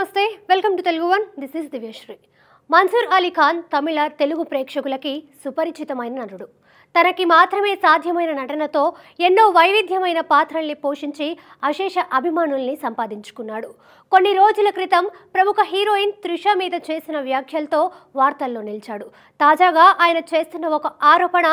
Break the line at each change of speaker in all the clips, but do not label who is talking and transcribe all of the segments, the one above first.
నమస్తే welcome to Telugu one this is Divyasri. Mansoor Ali Khan Tamil Telugu ప్రేక్షకులకి సుపరిచితమైన నటుడు. తనకి మాత్రమే సాధ్యమైన నటనతో ఎన్నో వైవిధ్యమైన పాత్రల్ని పోషించి అశేష అభిమానుల్ని సంపాదించుకున్నాడు. కొన్ని రోజుల క్రితం ప్రముఖ హీరోయిన్ త్రిష మీద చేసిన వ్యాఖ్యలతో వార్తల్లో నిలిచాడు. తాజాగా ఆయన చేస్తున్న ఒక ఆరోపణ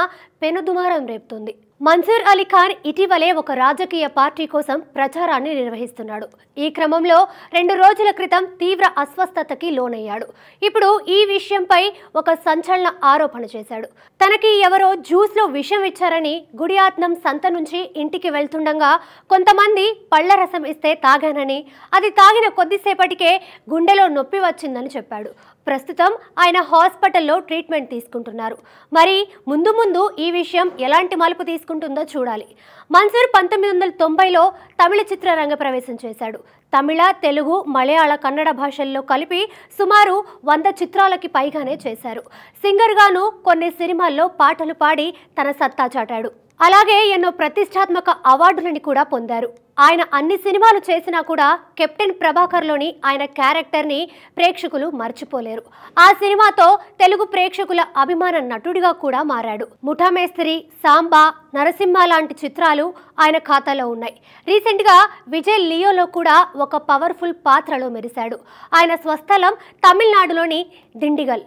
పెనుదుమారం రేపుతుంది. మన్సూర్ అలీ ఖాన్ ఇటీవలే ఒక రాజకీయ పార్టీ కోసం ప్రచారాన్ని నిర్వహిస్తున్నాడు. ఈ క్రమంలో 2 రోజుల క్రితం తీవ్ర అస్వస్థతకి లోనయ్యాడు. ఇప్పుడు ఈ విషయంపై ఒక సంచలన ఆరోపణ చేశాడు. తనకి ఎవరో జ్యూస్లో విషం ఇచ్చారని, గుడియాత్నం సంత నుంచి ఇంటికి వెళ్తుండగా కొంతమంది పళ్ల రసం ఇస్తే తాగానని, అది తాగిన కొద్దిసేపటికే గుండెలో నొప్పి వచ్చిందని చెప్పాడు. ప్రస్తుతం ఆయన హాస్పిటల్లో ట్రీట్మెంట్ తీసుకుంటున్నారు. మరి ముందు ముందు ఈ విషయం ఎలాంటి మలుపు తీసుకుంటుందో చూడాలి. మన్సూర్ 1990లో తమిళ చిత్ర రంగ ప్రవేశం చేశాడు. తమిళ, తెలుగు, మలయాళ, కన్నడ భాషల్లో కలిపి సుమారు 100 చిత్రాలకి పైగానే చేశారు. సింగర్గాను కొన్ని సినిమాల్లో పాటలు పాడి తన సత్తా చాటాడు. అలాగే ఎన్నో ప్రతిష్టాత్మక అవార్డులని కూడా పొందారు. ఆయన అన్ని సినిమాలు చేసినా కూడా కెప్టెన్ ప్రభాకర్లోని ఆయన క్యారెక్టర్ని ప్రేక్షకులు మర్చిపోలేరు. ఆ సినిమాతో తెలుగు ప్రేక్షకుల అభిమాన నటుడిగా కూడా మారాడు. ముఠామేస్త్రి, సాంబా, నరసింహ లాంటి చిత్రాలు ఆయన ఖాతాలో ఉన్నాయి. రీసెంట్గా విజయ్ లియోలో కూడా ఒక పవర్ఫుల్ పాత్రలో మెరిశాడు. ఆయన స్వస్థలం తమిళనాడులోని దిండిగల్.